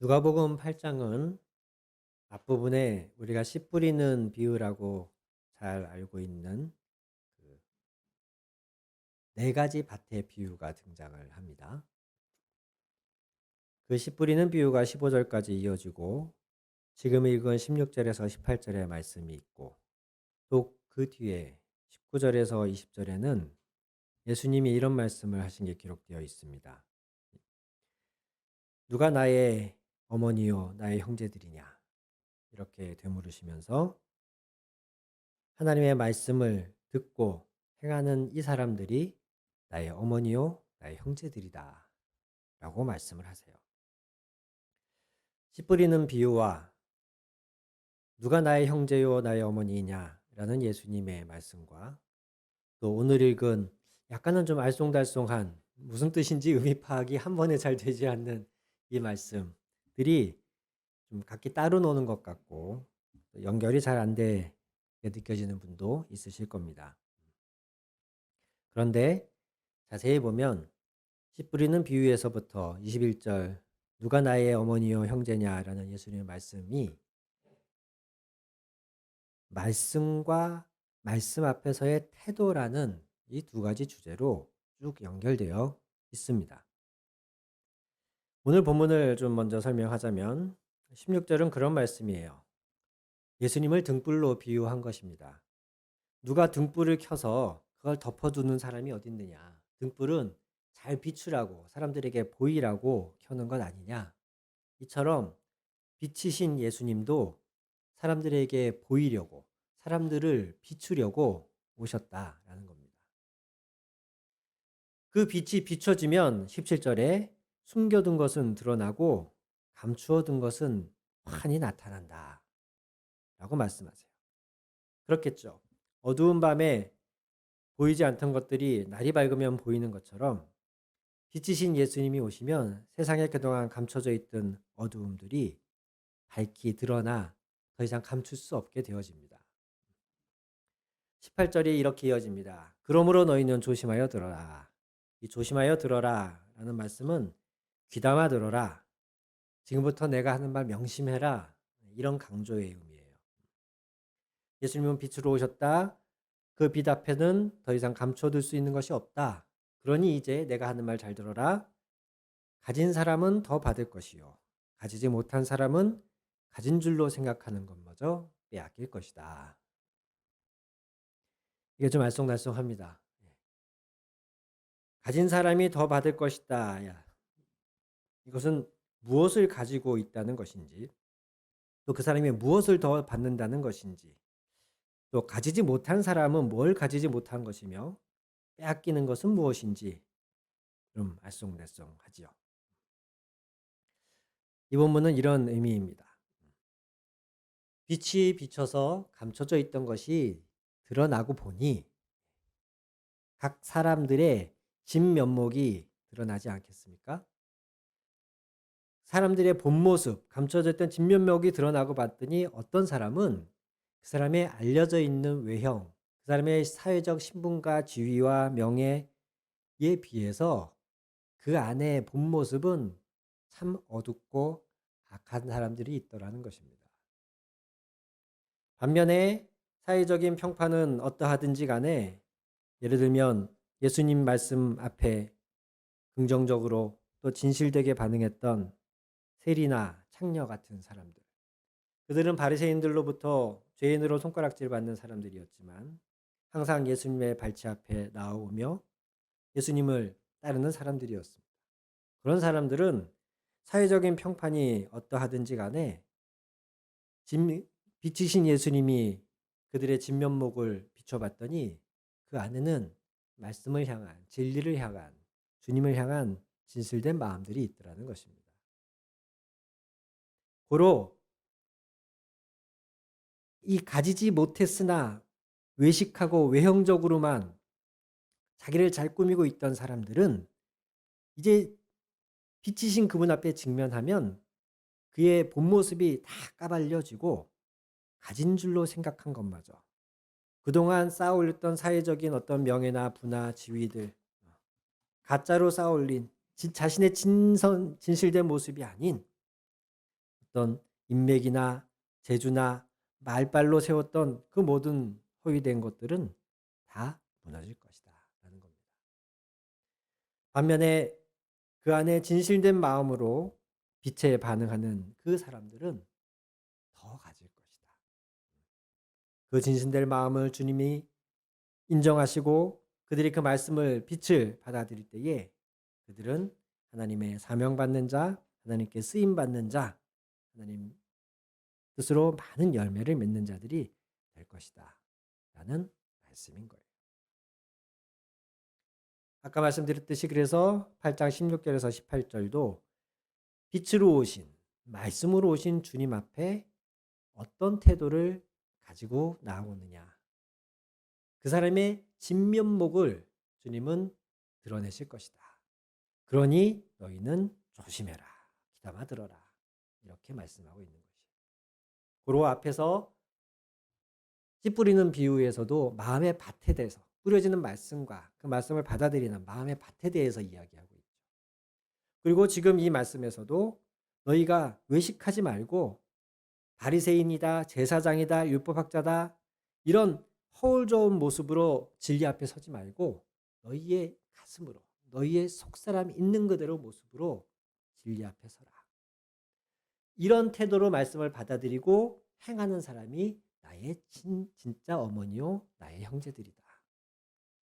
누가복음 8장은 앞부분에 우리가 씨 뿌리는 비유라고 잘 알고 있는 그 네 가지 밭의 비유가 등장을 합니다. 그 씨 뿌리는 비유가 15절까지 이어지고 지금 읽은 16절에서 18절의 말씀이 있고 또 그 뒤에 19절에서 20절에는 예수님이 이런 말씀을 하신 게 기록되어 있습니다. 누가 나의 어머니요 나의 형제들이냐 이렇게 되물으시면서 하나님의 말씀을 듣고 행하는 이 사람들이 나의 어머니요, 나의 형제들이다. 라고 말씀을 하세요. 씨 뿌리는 비유와 누가 나의 형제요, 나의 어머니냐 라는 예수님의 말씀과 또 오늘 읽은 약간은 좀 알쏭달쏭한 무슨 뜻인지 의미 파악이 한 번에 잘 되지 않는 이 말씀들이 좀 각기 따로 노는 것 같고 연결이 잘 안 되게 느껴지는 분도 있으실 겁니다. 그런데 자세히 보면 씨 뿌리는 비유에서부터 21절 누가 나의 어머니요 형제냐라는 예수님의 말씀이 말씀과 말씀 앞에서의 태도라는 이 두 가지 주제로 쭉 연결되어 있습니다. 오늘 본문을 좀 먼저 설명하자면 16절은 그런 말씀이에요. 예수님을 등불로 비유한 것입니다. 누가 등불을 켜서 그걸 덮어두는 사람이 어디 있느냐. 등불은 잘 비추라고 사람들에게 보이라고 켜는 것 아니냐. 이처럼 빛이신 예수님도 사람들에게 보이려고 사람들을 비추려고 오셨다라는 겁니다. 그 빛이 비춰지면 17절에 숨겨둔 것은 드러나고 감추어둔 것은 환히 나타난다 라고 말씀하세요. 그렇겠죠. 어두운 밤에 보이지 않던 것들이 날이 밝으면 보이는 것처럼 빛이신 예수님이 오시면 세상에 그동안 감춰져 있던 어두움들이 밝히 드러나 더 이상 감출 수 없게 되어집니다. 18절이 이렇게 이어집니다. 그러므로 너희는 조심하여 들어라. 이 조심하여 들어라 라는 말씀은 귀담아 들어라. 지금부터 내가 하는 말 명심해라. 이런 강조의 의미예요. 예수님은 빛으로 오셨다. 그 빛 앞에는 더 이상 감춰둘 수 있는 것이 없다. 그러니 이제 내가 하는 말 잘 들어라. 가진 사람은 더 받을 것이요. 가지지 못한 사람은 가진 줄로 생각하는 것마저 빼앗길 것이다. 이게 좀 알쏭달쏭합니다. 가진 사람이 더 받을 것이다. 야, 이것은 무엇을 가지고 있다는 것인지, 또 그 사람이 무엇을 더 받는다는 것인지, 또 가지지 못한 사람은 뭘 가지지 못한 것이며 빼앗기는 것은 무엇인지 좀 알쏭달쏭하지요. 이 본문은 이런 의미입니다. 빛이 비쳐서 감춰져 있던 것이 드러나고 보니 각 사람들의 진면목이 드러나지 않겠습니까? 사람들의 본 모습, 감춰져 있던 진면목이 드러나고 봤더니 어떤 사람은 그 사람의 알려져 있는 외형, 그 사람의 사회적 신분과 지위와 명예에 비해서 그 안에 본 모습은 참 어둡고 악한 사람들이 있더라는 것입니다. 반면에 사회적인 평판은 어떠하든지 간에 예를 들면 예수님 말씀 앞에 긍정적으로 또 진실되게 반응했던 세리나 창녀 같은 사람들. 그들은 바리새인들로부터 죄인으로 손가락질 받는 사람들이었지만 항상 예수님의 발치 앞에 나오며 예수님을 따르는 사람들이었습니다. 그런 사람들은 사회적인 평판이 어떠하든지 간에 빛이신 예수님이 그들의 진면목을 비춰봤더니 그 안에는 말씀을 향한, 진리를 향한, 주님을 향한 진실된 마음들이 있더라는 것입니다. 고로 이 가지지 못했으나 외식하고 외형적으로만 자기를 잘 꾸미고 있던 사람들은 이제 빛이신 그분 앞에 직면하면 그의 본 모습이 다 까발려지고 가진 줄로 생각한 것마저 그동안 쌓아올렸던 사회적인 어떤 명예나 부나 지위들 가짜로 쌓아올린 자신의 진실된 모습이 아닌 어떤 인맥이나 재주나 말발로 세웠던 그 모든 허위된 것들은 다 무너질 것이다 라는 겁니다. 반면에 그 안에 진실된 마음으로 빛에 반응하는 그 사람들은 더 가질 것이다. 그 진실된 마음을 주님이 인정하시고 그들이 그 말씀을 빛을 받아들일 때에 그들은 하나님의 사명받는 자, 하나님께 쓰임받는 자, 하나님 뜻으로 많은 열매를 맺는 자들이 될 것이다 라는 말씀인 거예요. 아까 말씀드렸듯이 그래서 8장 16절에서 18절도 빛으로 오신, 말씀으로 오신 주님 앞에 어떤 태도를 가지고 나오느냐. 그 사람의 진면목을 주님은 드러내실 것이다. 그러니 너희는 조심해라. 귀담아 들어라. 이렇게 말씀하고 있는 것이에요. 고로 앞에서 씨 뿌리는 비유에서도 마음의 밭에 대해서 뿌려지는 말씀과 그 말씀을 받아들이는 마음의 밭에 대해서 이야기하고 있죠. 그리고 지금 이 말씀에서도 너희가 외식하지 말고 바리새인이다, 제사장이다, 율법학자다 이런 허울 좋은 모습으로 진리 앞에 서지 말고 너희의 가슴으로 너희의 속사람 있는 그대로 모습으로 진리 앞에 서라. 이런 태도로 말씀을 받아들이고 행하는 사람이 나의 진짜 어머니요 나의 형제들이다.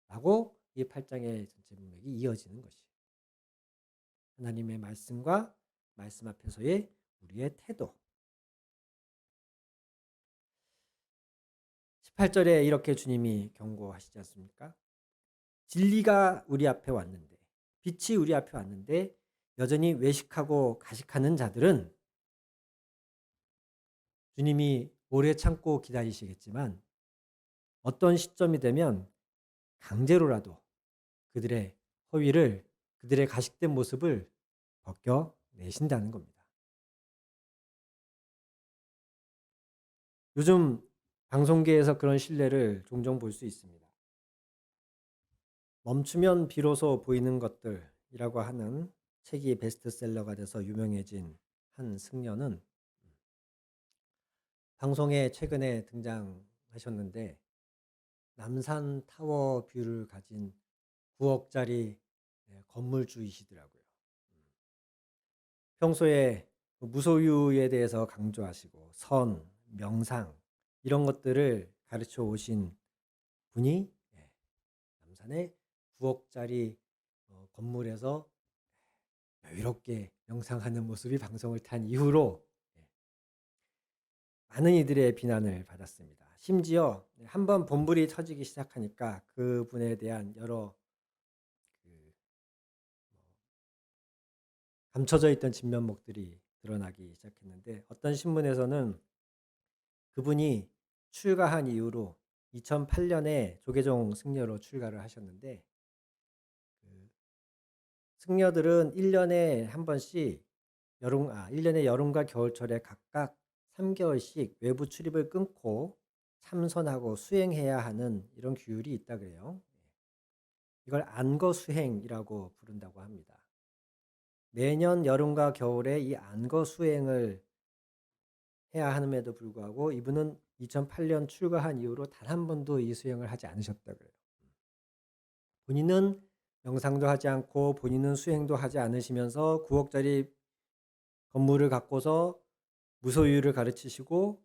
라고 이 8장의 전체 문맥이 이어지는 것이에요. 하나님의 말씀과 말씀 앞에서의 우리의 태도. 18절에 이렇게 주님이 경고하시지 않습니까? 진리가 우리 앞에 왔는데, 빛이 우리 앞에 왔는데 여전히 외식하고 가식하는 자들은 주님이 오래 참고 기다리시겠지만 어떤 시점이 되면 강제로라도 그들의 허위를, 그들의 가식된 모습을 벗겨내신다는 겁니다. 요즘 방송계에서 그런 신뢰를 종종 볼 수 있습니다. 멈추면 비로소 보이는 것들이라고 하는 책이 베스트셀러가 돼서 유명해진 한 승려는 방송에 최근에 등장하셨는데 남산 타워 뷰를 가진 9억짜리 건물주이시더라고요. 평소에 무소유에 대해서 강조하시고 선, 명상 이런 것들을 가르쳐 오신 분이 남산의 9억짜리 건물에서 여유롭게 명상하는 모습이 방송을 탄 이후로 많은 이들의 비난을 받았습니다. 심지어 한번 본불이 터지기 시작하니까 그분에 대한 여러 감춰져 있던 진면목들이 드러나기 시작했는데 어떤 신문에서는 그분이 출가한 이후로 2008년에 조계종 승려로 출가를 하셨는데 승려들은 1년에 한 번씩 1년에 여름과 겨울철에 각각 3개월씩 외부 출입을 끊고 참선하고 수행해야 하는 이런 규율이 있다 그래요. 이걸 안거 수행이라고 부른다고 합니다. 매년 여름과 겨울에 이 안거 수행을 해야 함에도 불구하고 이분은 2008년 출가한 이후로 단 한 번도 이 수행을 하지 않으셨다 그래요. 본인은 명상도 하지 않고 본인은 수행도 하지 않으시면서 9억짜리 건물을 갖고서 무소유를 가르치시고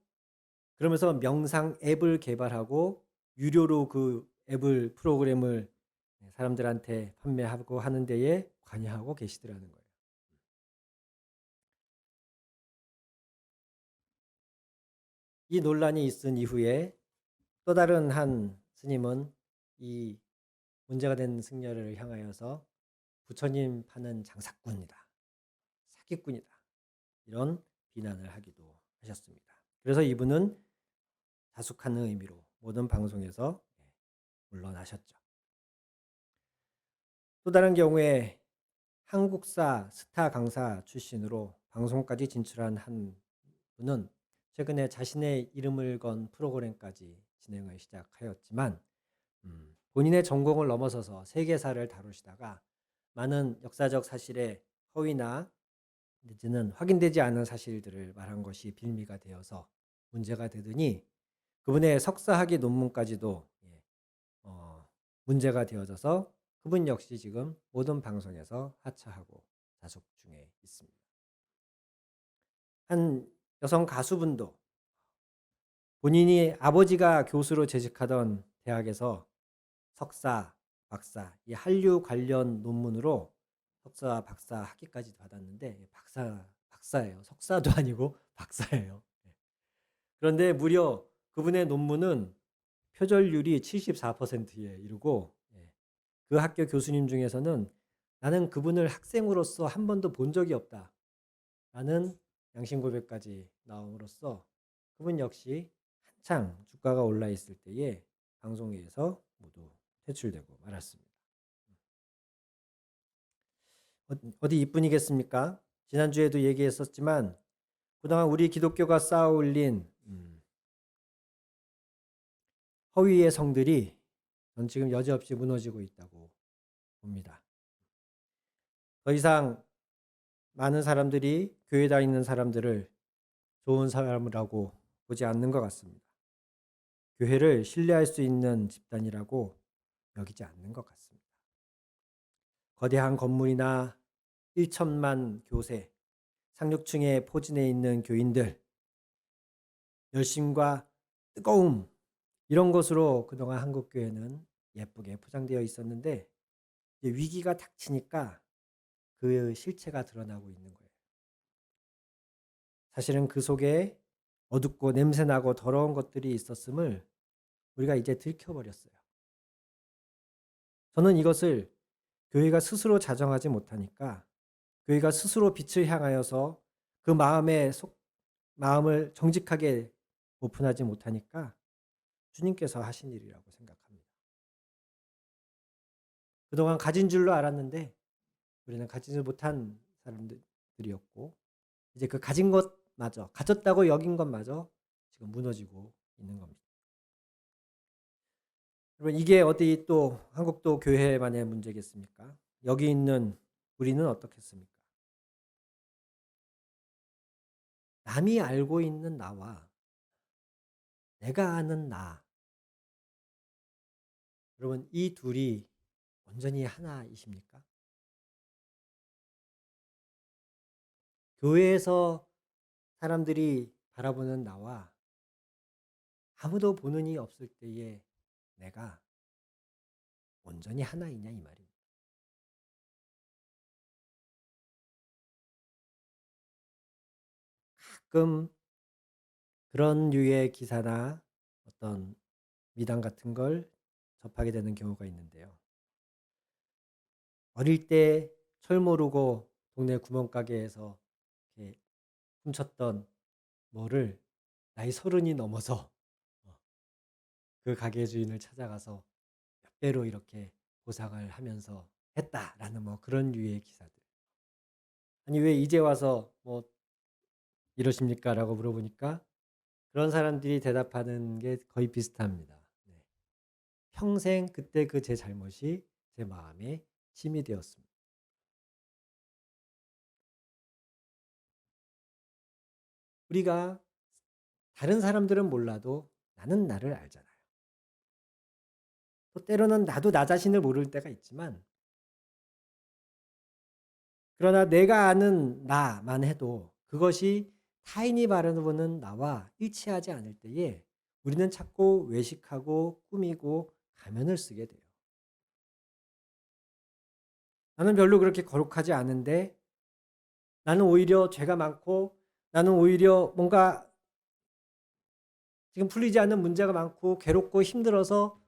그러면서 명상 앱을 개발하고 유료로 그 앱을 프로그램을 사람들한테 판매하고 하는 데에 관여하고 계시더라는 거예요. 이 논란이 있은 이후에 또 다른 한 스님은 이 문제가 된 승려를 향하여서 부처님 파는 장사꾼이다. 사기꾼이다. 이런 비난을 하기도 하셨습니다. 그래서 이분은 자숙하는 의미로 모든 방송에서 물러나셨죠. 또 다른 경우에 한국사 스타 강사 출신으로 방송까지 진출한 한 분은 최근에 자신의 이름을 건 프로그램까지 진행을 시작하였지만 본인의 전공을 넘어서서 세계사를 다루시다가 많은 역사적 사실의 허위나 내지는 확인되지 않은 사실들을 말한 것이 빌미가 되어서 문제가 되더니 그분의 석사학위 논문까지도 어, 문제가 되어져서 그분 역시 지금 모든 방송에서 하차하고 자숙 중에 있습니다. 한 여성 가수분도 본인이 아버지가 교수로 재직하던 대학에서 석사, 박사, 이 한류 관련 논문으로 석사, 박사 학위까지 받았는데 박사예요. 석사도 아니고 박사예요. 그런데 무려 그분의 논문은 표절률이 74%에 이르고 그 학교 교수님 중에서는 나는 그분을 학생으로서 한 번도 본 적이 없다 라는 양심 고백까지 나옴으로써 그분 역시 한창 주가가 올라 있을 때에 방송에서 모두 퇴출되고 말았습니다. 어디 이뿐이겠습니까? 지난주에도 얘기했었지만 그동안 우리 기독교가 쌓아 올린 허위의 성들이 전 지금 여지없이 무너지고 있다고 봅니다. 더 이상 많은 사람들이 교회 다니는 사람들을 좋은 사람이라고 보지 않는 것 같습니다. 교회를 신뢰할 수 있는 집단이라고 여기지 않는 것 같습니다. 거대한 건물이나 1천만 교세, 상류층에 포진해 있는 교인들, 열심과 뜨거움 이런 것으로 그동안 한국교회는 예쁘게 포장되어 있었는데 위기가 닥치니까 그 실체가 드러나고 있는 거예요. 사실은 그 속에 어둡고 냄새나고 더러운 것들이 있었음을 우리가 이제 들켜버렸어요. 저는 이것을 교회가 스스로 자정하지 못하니까 교회가 스스로 빛을 향하여서 그 마음을 정직하게 오픈하지 못하니까 주님께서 하신 일이라고 생각합니다. 그동안 가진 줄로 알았는데 우리는 가지지 못한 사람들이었고 이제 그 가진 것마저 가졌다고 여긴 것마저 지금 무너지고 있는 겁니다. 여러분 이게 어디 또 한국도 교회만의 문제겠습니까? 여기 있는 우리는 어떻겠습니까? 남이 알고 있는 나와 내가 아는 나 여러분 이 둘이 온전히 하나이십니까? 교회에서 사람들이 바라보는 나와 아무도 보는 이 없을 때에 내가 온전히 하나이냐 이 말입니다. 가끔 그런 류의 기사나 어떤 미담 같은 걸 접하게 되는 경우가 있는데요. 어릴 때 철 모르고 동네 구멍가게에서 이렇게 훔쳤던 뭐를 나이 30이 넘어서 그 가게 주인을 찾아가서 몇 배로 이렇게 보상을 하면서 했다라는 뭐 그런 류의 기사들. 아니 왜 이제 와서 뭐 이러십니까? 라고 물어보니까 그런 사람들이 대답하는 게 거의 비슷합니다. 네. 평생 그때 그 제 잘못이 제 마음에 침이 되었습니다. 우리가 다른 사람들은 몰라도 나는 나를 알잖아요. 또 때로는 나도 나 자신을 모를 때가 있지만 그러나 내가 아는 나만 해도 그것이 타인이 바라보는 나와 일치하지 않을 때에 우리는 자꾸 외식하고 꾸미고 가면을 쓰게 돼요. 나는 별로 그렇게 거룩하지 않은데 나는 오히려 죄가 많고 나는 오히려 뭔가 지금 풀리지 않는 문제가 많고 괴롭고 힘들어서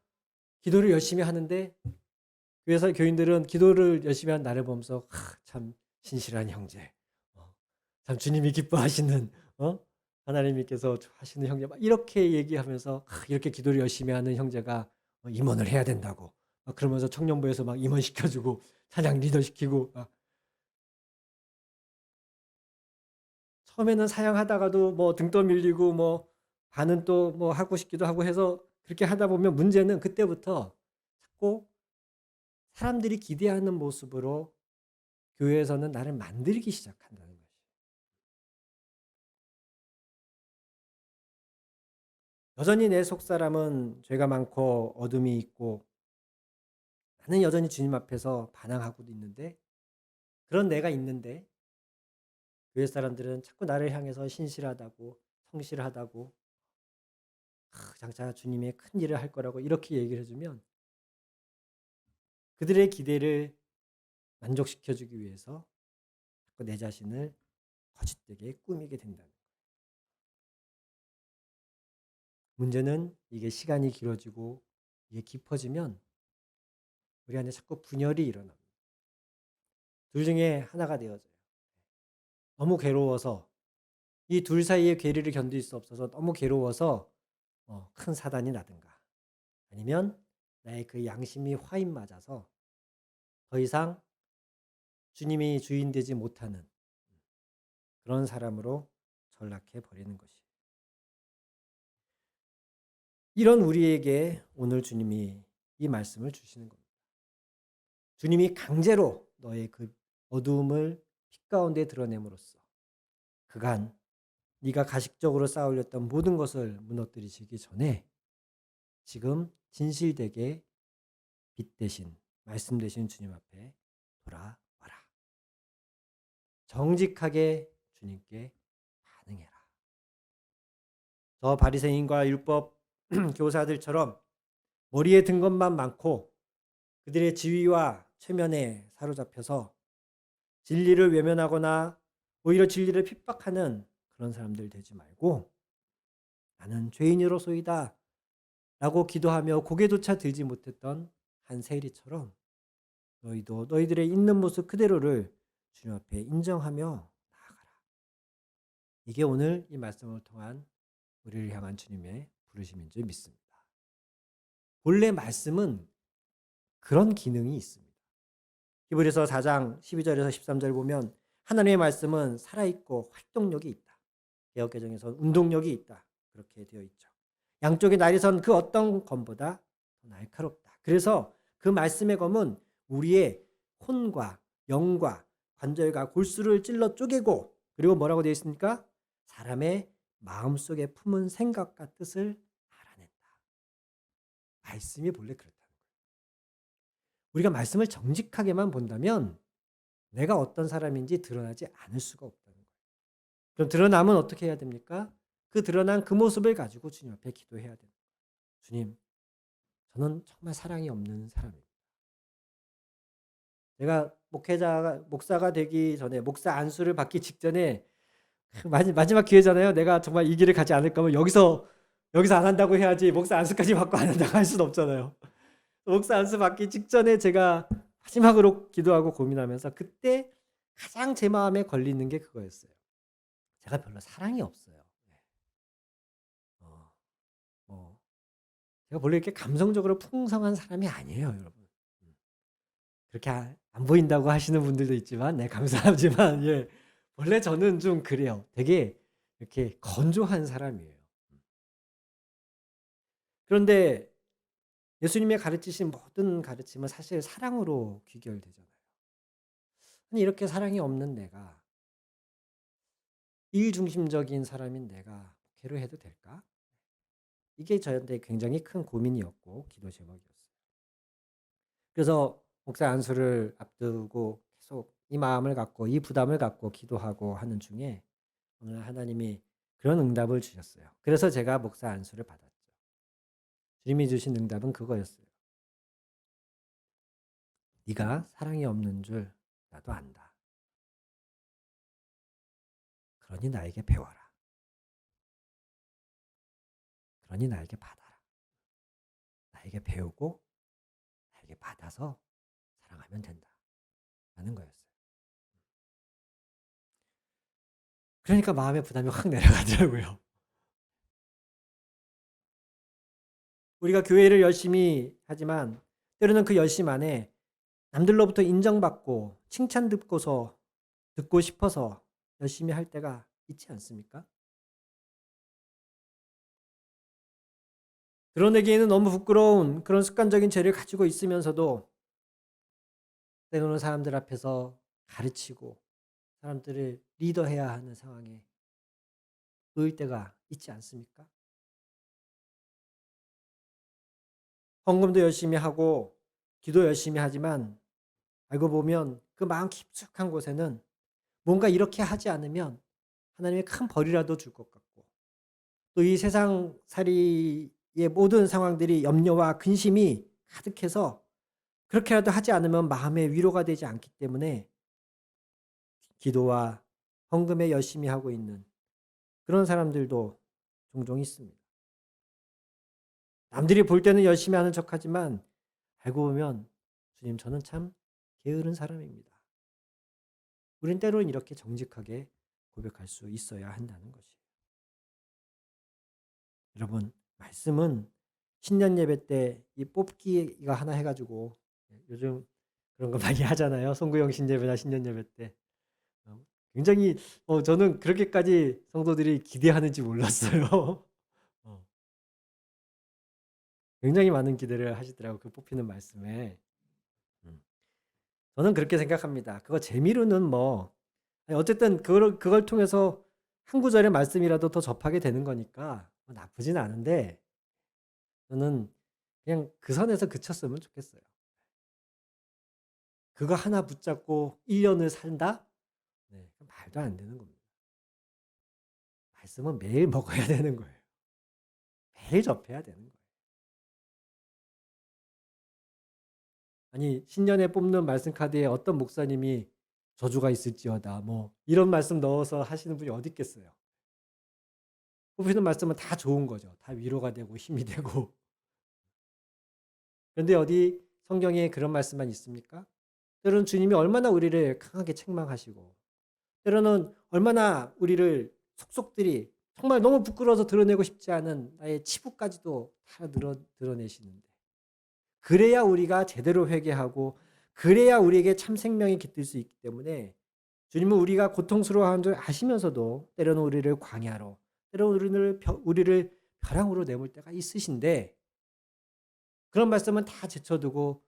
기도를 열심히 하는데 교회에서 교인들은 기도를 열심히 한 나를 보면서 참 신실한 형제, 참 주님이 기뻐하시는 하나님께서 하시는 형제 막 이렇게 얘기하면서 이렇게 기도를 열심히 하는 형제가 임원을 해야 된다고 막 그러면서 청년부에서 막 임원 시켜주고 찬양 리더 시키고 처음에는 사양하다가도 뭐 등 떠밀리고 뭐 반은 또 뭐 하고 싶기도 하고 해서 그렇게 하다 보면 문제는 그때부터 자꾸 사람들이 기대하는 모습으로 교회에서는 나를 만들기 시작한다는 것이. 여전히 내 속사람은 죄가 많고 어둠이 있고 나는 여전히 주님 앞에서 반항하고도 있는데 그런 내가 있는데 교회 사람들은 자꾸 나를 향해서 신실하다고 성실하다고 장차 주님의 큰 일을 할 거라고 이렇게 얘기를 해주면 그들의 기대를 만족시켜 주기 위해서 자꾸 내 자신을 거짓되게 꾸미게 된다는 거예요. 문제는 이게 시간이 길어지고 이게 깊어지면 우리 안에 자꾸 분열이 일어납니다. 둘 중에 하나가 되어져요. 너무 괴로워서 이 둘 사이의 괴리를 견딜 수 없어서 너무 괴로워서 큰 사단이 나든가 아니면 나의 그 양심이 화인 맞아서 더 이상 주님이 주인 되지 못하는 그런 사람으로 전락해 버리는 것이. 이런 우리에게 오늘 주님이 이 말씀을 주시는 겁니다. 주님이 강제로 너의 그 어두움을 빛 가운데 드러냄으로써 그간 네가 가식적으로 쌓아올렸던 모든 것을 무너뜨리시기 전에 지금 진실되게 빛 대신 말씀 대신 주님 앞에 돌아와라. 정직하게 주님께 반응해라. 저 바리새인과 율법 교사들처럼 머리에 든 것만 많고 그들의 지위와 체면에 사로잡혀서 진리를 외면하거나 오히려 진리를 핍박하는 그런 사람들 되지 말고 나는 죄인으로소이다 라고 기도하며 고개조차 들지 못했던 한 세리처럼 너희도 너희들의 있는 모습 그대로를 주님 앞에 인정하며 나아가라. 이게 오늘 이 말씀을 통한 우리를 향한 주님의 부르심인 줄 믿습니다. 본래 말씀은 그런 기능이 있습니다. 히브리서 4장 12절에서 13절 보면 하나님의 말씀은 살아있고 활동력이 있다. 개역개정에서 운동력이 있다. 그렇게 되어 있죠. 양쪽의 날이선 그 어떤 검보다 더 날카롭다. 그래서 그 말씀의 검은 우리의 혼과 영과 관절과 골수를 찔러 쪼개고 그리고 뭐라고 되어 있습니까? 사람의 마음속에 품은 생각과 뜻을 알아낸다. 말씀이 본래 그렇다는 거예요. 우리가 말씀을 정직하게만 본다면 내가 어떤 사람인지 드러나지 않을 수가 없다는 거예요. 그럼 드러나면 어떻게 해야 됩니까? 그 드러난 그 모습을 가지고 주님 앞에 기도해야 됩니다. 주님, 저는 정말 사랑이 없는 사람입니다. 내가 목사가 되기 전에 목사 안수를 받기 직전에 마지막 기회잖아요. 내가 정말 이 길을 가지 않을 거면 여기서 안 한다고 해야지 목사 안수까지 받고 안 한다고 할 수는 없잖아요. 목사 안수 받기 직전에 제가 마지막으로 기도하고 고민하면서 그때 가장 제 마음에 걸리는 게 그거였어요. 제가 별로 사랑이 없어요. 네. 어, 뭐 제가 원래 이렇게 감성적으로 풍성한 사람이 아니에요, 여러분. 그렇게 안 보인다고 하시는 분들도 있지만 네, 감사하지만 예. 원래 저는 좀 그래요. 되게 이렇게 건조한 사람이에요. 그런데 예수님의 가르치신 모든 가르침은 사실 사랑으로 귀결되잖아요. 아니 이렇게 사랑이 없는 내가 일 중심적인 사람인 내가 목회를 해도 될까? 이게 저한테 굉장히 큰 고민이었고 기도 제목이었어요. 그래서 목사 안수를 앞두고 계속 이 마음을 갖고 이 부담을 갖고 기도하고 하는 중에 오늘 하나님이 그런 응답을 주셨어요. 그래서 제가 목사 안수를 받았죠. 주님이 주신 응답은 그거였어요. 네가 사랑이 없는 줄 나도 안다. 그러니 나에게 배워라. 그러니 나에게 받아라. 나에게 배우고 나에게 받아서 사랑하면 된다. 라는 거였어요. 그러니까 마음의 부담이 확 내려가더라고요. 우리가 교회를 열심히 하지만 때로는 그 열심 안에 남들로부터 인정받고 칭찬 듣고 싶어서 열심히 할 때가 있지 않습니까? 드러내기에는 너무 부끄러운 그런 습관적인 죄를 가지고 있으면서도 때로는 사람들 앞에서 가르치고 사람들을 리더해야 하는 상황에 놓일 때가 있지 않습니까? 헌금도 열심히 하고 기도 열심히 하지만 알고 보면 그 마음 깊숙한 곳에는 뭔가 이렇게 하지 않으면 하나님의 큰 벌이라도 줄 것 같고, 또 이 세상살이의 모든 상황들이 염려와 근심이 가득해서 그렇게라도 하지 않으면 마음의 위로가 되지 않기 때문에 기도와 헌금에 열심히 하고 있는 그런 사람들도 종종 있습니다. 남들이 볼 때는 열심히 하는 척하지만 알고 보면 주님, 저는 참 게으른 사람입니다. 우린 때로는 이렇게 정직하게 고백할 수 있어야 한다는 것이에요. 여러분, 말씀은 신년 예배 때 이 뽑기가 하나 해가지고, 요즘 그런 거 많이 하잖아요. 송구영 신예배나 신년 예배 때. 굉장히 저는 그렇게까지 성도들이 기대하는지 몰랐어요. 어, 굉장히 많은 기대를 하시더라고요. 그 뽑히는 말씀에. 음, 저는 그렇게 생각합니다. 그거 재미로는 뭐 아니, 어쨌든 그걸 통해서 한 구절의 말씀이라도 더 접하게 되는 거니까 뭐 나쁘진 않은데, 저는 그냥 그 선에서 그쳤으면 좋겠어요. 그거 하나 붙잡고 1년을 산다? 네, 말도 안 되는 겁니다. 말씀은 매일 먹어야 되는 거예요. 매일 접해야 되는 거예요. 아니, 신년에 뽑는 말씀 카드에 어떤 목사님이 저주가 있을지어다 뭐 이런 말씀 넣어서 하시는 분이 어디 있겠어요. 뽑히는 말씀은 다 좋은 거죠. 다 위로가 되고 힘이 되고. 그런데 어디 성경에 그런 말씀만 있습니까? 때로는 주님이 얼마나 우리를 강하게 책망하시고, 때로는 얼마나 우리를 속속들이 정말 너무 부끄러워서 드러내고 싶지 않은 나의 치부까지도 다 드러내시는데, 그래야 우리가 제대로 회개하고 그래야 우리에게 참 생명이 깃들 수 있기 때문에 주님은 우리가 고통스러워하는 줄 아시면서도 때로는 우리를 광야로, 때로는 우리를 벼랑으로 내몰 때가 있으신데, 그런 말씀은 다 제쳐두고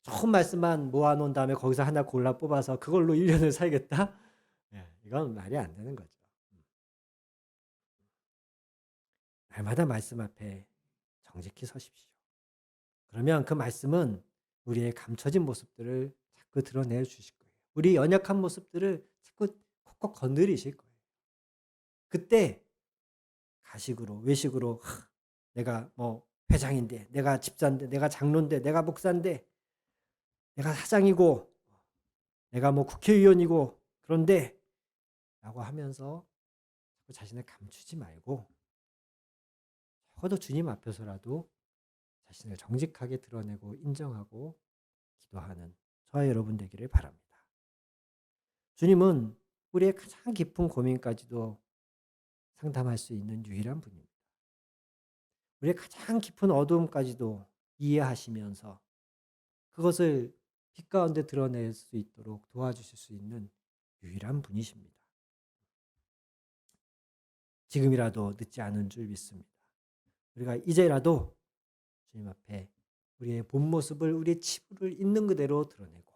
좋은 말씀만 모아놓은 다음에 거기서 하나 골라 뽑아서 그걸로 1년을 살겠다? 이건 말이 안 되는 거죠. 날마다 말씀 앞에 정직히 서십시오. 그러면 그 말씀은 우리의 감춰진 모습들을 자꾸 드러내 주실 거예요. 우리 연약한 모습들을 자꾸 콕콕 건드리실 거예요. 그때 가식으로, 외식으로, 내가 뭐 회장인데, 내가 집사인데, 내가 장로인데, 내가 목사인데, 내가 사장이고, 내가 뭐 국회의원이고, 그런데 라고 하면서 자신을 감추지 말고 적어도 주님 앞에서라도 자신을 정직하게 드러내고 인정하고 기도하는 저와 여러분 되기를 바랍니다. 주님은 우리의 가장 깊은 고민까지도 상담할 수 있는 유일한 분입니다. 우리의 가장 깊은 어두움까지도 이해하시면서 그것을 빛 가운데 드러낼 수 있도록 도와주실 수 있는 유일한 분이십니다. 지금이라도 늦지 않은 줄 믿습니다. 우리가 이제라도 주님 앞에 우리의 본 모습을, 우리의 치부를 있는 그대로 드러내고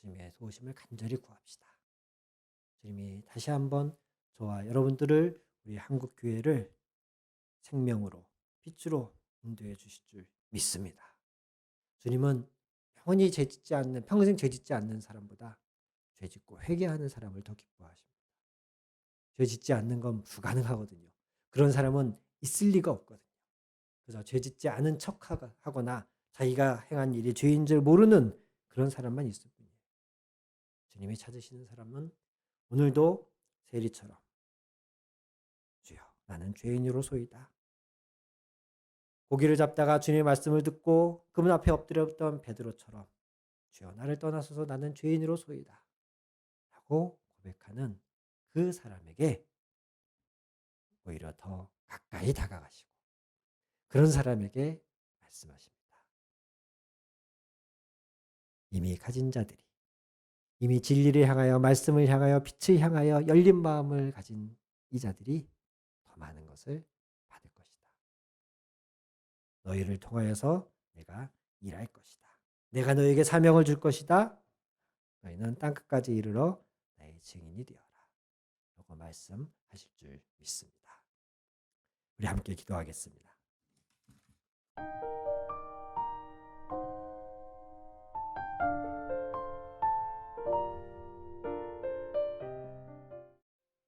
주님의 도우심을 간절히 구합시다. 주님이 다시 한번 저와 여러분들을, 우리 한국 교회를 생명으로, 빛으로 인도해 주실 줄 믿습니다. 주님은 영원히 평생 죄짓지 않는 사람보다 죄짓고 회개하는 사람을 더 기뻐하십니다. 죄짓지 않는 건 불가능하거든요. 그런 사람은 있을 리가 없거든요. 그래서 죄짓지 않은 척하거나 자기가 행한 일이 죄인 줄 모르는 그런 사람만 있을 뿐이에요. 주님이 찾으시는 사람은 오늘도 세리처럼 주여 나는 죄인으로소이다. 고기를 잡다가 주님의 말씀을 듣고 그분 앞에 엎드렸던 베드로처럼 주여 나를 떠나소서 나는 죄인으로소이다 라고 고백하는 그 사람에게 오히려 더 가까이 다가가시고 그런 사람에게 말씀하십니다. 이미 가진 자들이, 이미 진리를 향하여, 말씀을 향하여, 빛을 향하여 열린 마음을 가진 이 자들이 더 많은 것을 받을 것이다. 너희를 통하여서 내가 일할 것이다. 내가 너에게 사명을 줄 것이다. 너희는 땅끝까지 이르러 나의 증인이 되어라. 라고 말씀하실 줄 믿습니다. 우리 함께 기도하겠습니다.